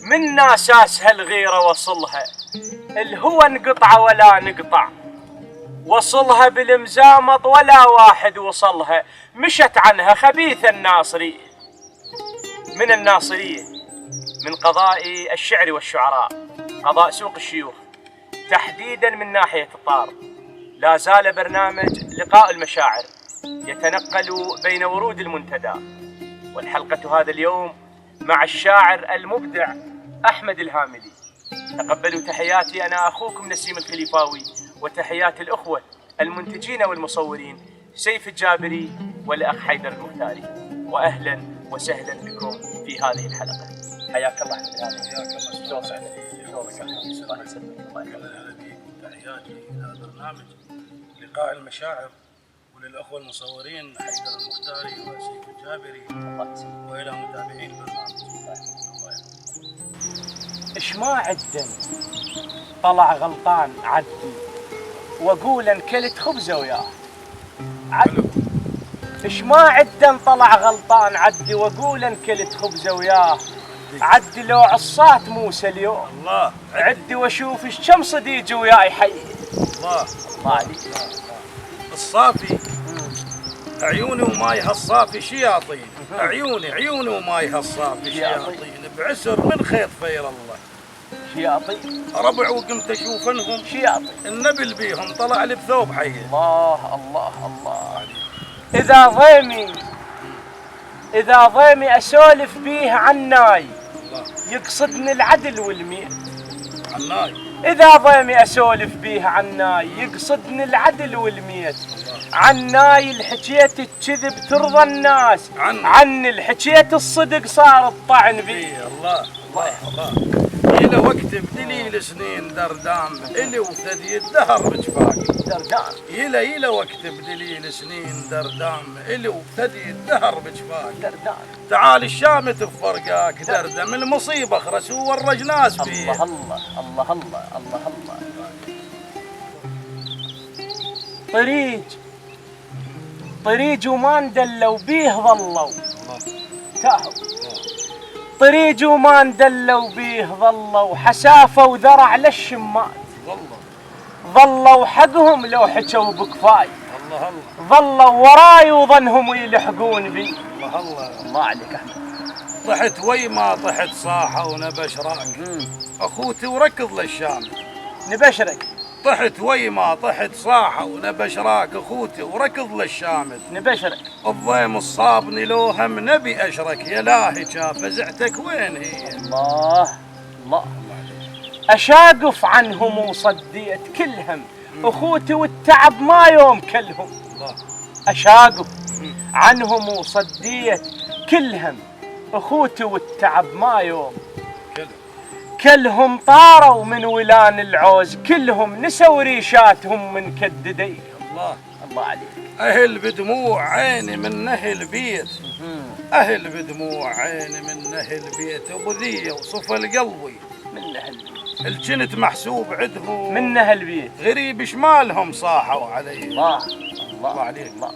منا اساسها الغيرة وصلها، الهوى نقطع ولا نقطع، وصلها بالمزامط ولا واحد وصلها، مشت عنها خبيث الناصرية. من الناصرية، من قضاء الشعر والشعراء، قضاء سوق الشيوخ تحديدا من ناحية الطار. لا زال برنامج لقاء المشاعر يتنقل بين ورود المنتدى، والحلقة هذا اليوم مع الشاعر المبدع أحمد الهاملي. تقبلوا تحياتي، أنا أخوكم نسيم الخليفاوي، وتحيات الأخوة المنتجين والمصورين سيف الجابري والأخ حيدر المختاري. وأهلا وسهلا بكم في هذه الحلقة. حياك الله أحمد الهاملي. حياك الله. شلون صحتك؟ الله يسلمك. الله يخليك. تحياتي إلى برنامج لقاء المشاعر، وللأخوة المصورين حيدر المختاري وسيف الجابري، وإلى متابعين البرنامج. إيش ما عدن طلع غلطان عدي، وأقول إن كلت خبزة وياه عدي. إيش ما عدن طلع غلطان عدي، وأقول إن كلت خبزة وياه عدي. لو عصات موسى اليوم الله عدي، وأشوف إيش كم صديق وياي حي. الله عليك. الصافي عيوني ومايها الصافي شياطين، عيوني ومايها الصافي شياطين، بعسر من خيط خير الله شياطين. ربع وقمت اشوفنهم شياطين. النبل بيهم طلع لي بثوب حي. الله الله الله. إذا ضيمي أسولف بيه عناي، يقصدني العدل والميت. عناي. إذا ضيمي أسولف بيه عناي، يقصدني العدل والميت. عناي الحكيت الكذب ترضى الناس، عن الحكيت الصدق صار الطعن بيه. الله إلى وقت بدليل سنين دردام، إلي وثدي الدهر بجفاك دردام. إلى وقت بدليل سنين دردام، إلي وثدي الدهر بجفاك دردام. تعال الشامت بفرقاك دردم، المصيبة خرس وورج ناس فيه. الله الله الله الله الله الله. طريج وما ندلوا بيه ظلوا تاهوا، طريج وما ندلوا بيه ظلوا، حسافة وذرع للشمات ظلوا حقهم لو حكوا بكفاي. ظلوا وراي وظنهم يلحقون بي. الله عليك أحمد. طحت ويما طحت صاحة ونبشراك أخوتي وركض للشام. نبشرك. طحت ويما طحت صاحة ونبشراك أخوتي وركض للشامت. نبشرك. الضيم الصابني لو هم نبي أشرك، يا لاهي فزعتك وين هي؟ الله. أشاقف عنهم وصديت كلهم، أخوتي والتعب ما يوم كلهم. أشاقف عنهم وصديت كلهم، أخوتي والتعب ما يوم كلهم. طاروا من ولان العوز كلهم، نسوا ريشاتهم من كددي. الله عليك. أهل بدموع عيني من نهل بيت، أهل بدموع عيني من نهل بيت، أبو ذية وصفى قلبي من نهل بيت، الجنت محسوب عدهم من نهل بيت، غريب شمالهم صاحوا علي. الله عليك. الله.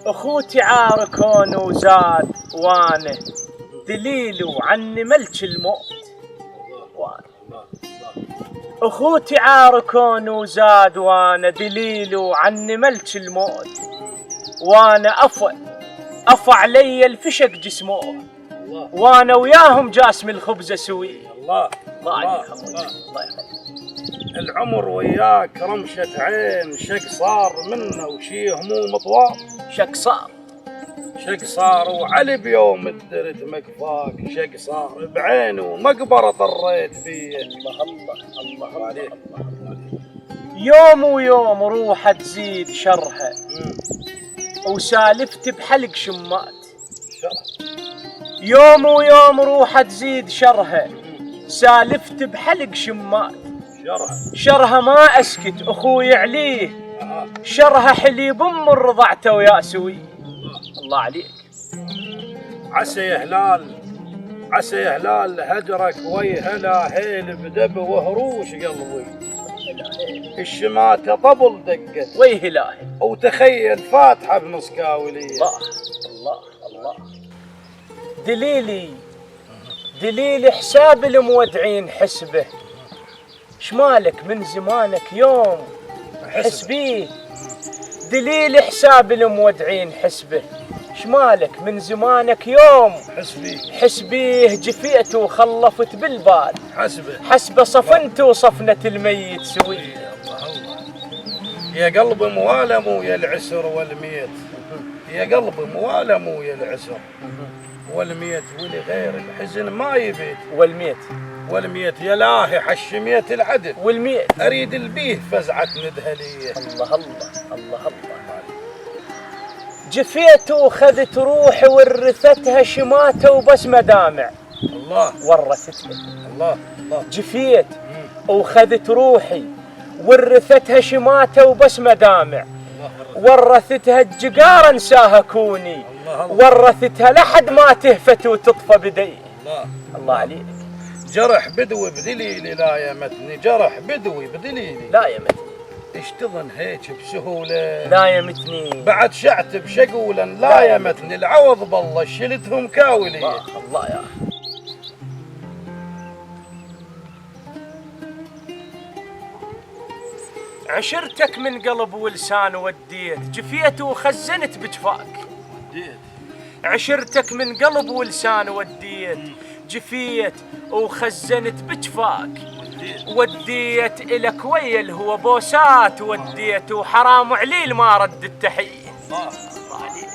أخوتي عاركوني وزاد وانه دليلو عني ملك الموت. أخوتي عاركوني وزاد وانا دليلو عني ملك الموت، وانا أفى علي الفشق جسمه، وانا وياهم جاسم الخبز سوي. الله عليك. الله يخليك. العمر وياك رمشة عين، شق صار منه وشي هموم طوال. شق صار وعلي بيوم الدرت مكفاك، شق صار بعينه ومقبرة طريت فيه. الله عليك. يوم ويوم روحه تزيد شرها، وسالفت بحلق شمات، يوم ويوم روح تزيد شرها، سالفت بحلق شمات، شرها ما اسكت اخوي عليه، شرها حليب ام رضعته ويا سوي. الله عليك. عسى يا هلال، عسى يا هلال هجرك ويهلا هيل بدب وهروش قلبي، الشماتة طبل دقت ويهلاهي. وتخيل فاتحة بمسكاولية. الله الله الله. دليلي حساب المودعين حسبه، شمالك من زمانك يوم حسبيه، دليل حساب المودعين حسبه، شمالك من زمانك يوم حسبيه، جفيت وخلفت بالبال حسبه صفنت وصفنة الميت سوي. يا قلب موالم ويا العسر والميت، يا قلب موالم ويا العسر والميت، ولغير الحزن ما يبيت. والميت يا لاهي حشميت العدل، والميت اريد البيه فزعة ندهليه. الله الله الله الله. جفيت وخذت روحي ورثتها شماته وبس مدامع. الله ورثتها. الله. جفيت وخذت روحي ورثتها شماته وبس مدامع، ورثتها الجقار انساها كوني، ورثتها لحد ما تهفت وتطفى بدي. الله عليك. جرح بدوي بدليلي لا يمتني، جرح بدوي بدليلي لا يمتني، اشتغل هيك بسهولة لا يمتني، بعد شعت بشقولا لا يمتني، العوض بالله شلتهم كاولي. الله يا أخي. عشرتك من قلب ولسان وديت، جفيت وخزنت بجفاك. عشرتك من قلب ولسان وديت، جفيت وخزنت بجفاك. وديت إلك ويا الهوى بوسات، وديت وحرام عليل ما رد التحية. الله عليك.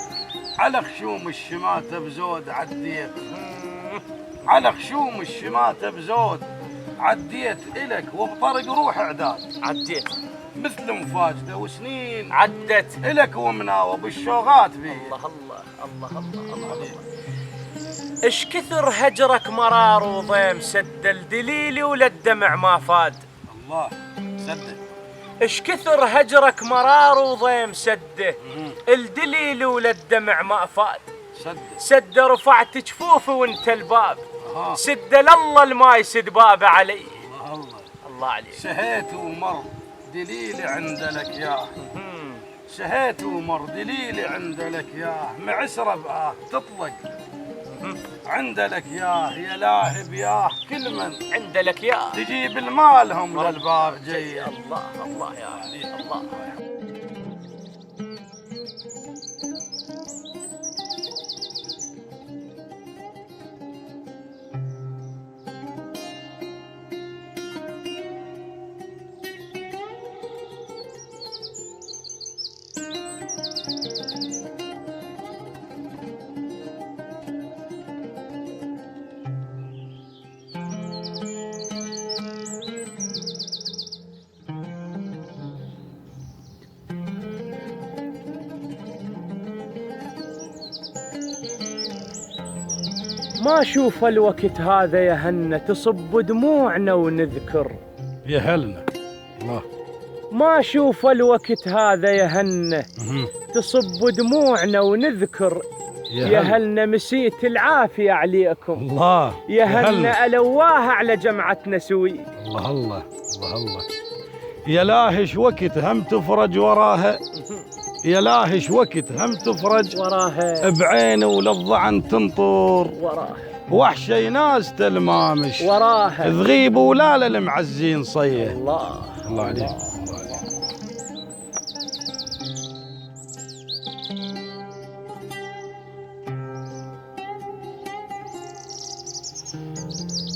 على خشوم الشماتة بزود عديت، على خشوم الشماتة بزود عديت إلك، وبطرق روح إعداد عديت مثل مفاجدة وسنين عدت إلك ومناوى بالشوغات بيه. الله الله الله الله الله. اش كثر هجرك مرار وضيم، سدل دليلي ولا الدمع ما فاد. الله سدد. اش كثر هجرك مرار وضيم، سده الدليل ولا الدمع ما فاد. سد رفعت جفوفي وانت الباب، سد لله الما يسد بابه علي. الله عليك. سهيت ومر دليلي عند لك ياه، سهيت ومر دليلي عند لك ياه، معسرة بآه تطلق عند لك ياه، يا لاهب ياه كل من عند لك ياه، تجيب المالهم للباب جاي. الله الله يا علي الله. ما اشوف الوقت هذا يا هنة تصب دموعنا ونذكر. يا هلنا الله. ما اشوف الوقت هذا يا هنة تصب دموعنا ونذكر. يا هلنا مسيت العافية عليكم. الله. يا هلنا ألواها على جمعتنا سوي. الله الله الله الله. يا لاهش وقت هم تفرج وراها، يا لاهش وقت هم تفرج وراها، بعين وللضعن تنطر وراها، وحشي ناس تلمامش وراها، تغيب ولا للمعزين صيه. الله الله عليك.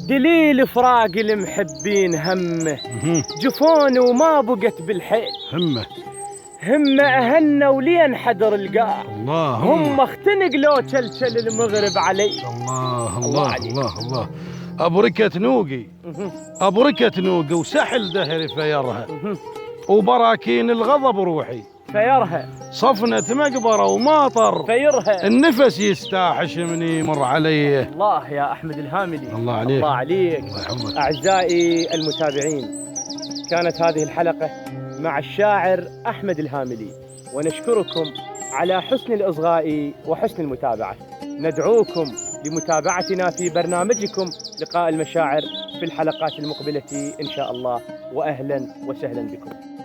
دليل فراق المحبين همه، جفون وما بقت بالحيل همه أهنا ولين حدر القاع. الله. هم اختنق لو تلتل المغرب علي. الله الله الله الله. أبركة نوقي، أبركة نوقي وسحل دهري فيرها، وبراكين الغضب روحي، فيرها صفنة مقبرة وماطر فيرها. النفس يستاحش من يمر عليه. الله يا أحمد الهاملي. الله عليك. الله عليك. الله يحفظك. أعزائي المتابعين، كانت هذه الحلقة مع الشاعر أحمد الهاملي، ونشكركم على حسن الإصغاء وحسن المتابعة. ندعوكم لمتابعتنا في برنامجكم لقاء المشاعر في الحلقات المقبلة إن شاء الله، وأهلا وسهلا بكم.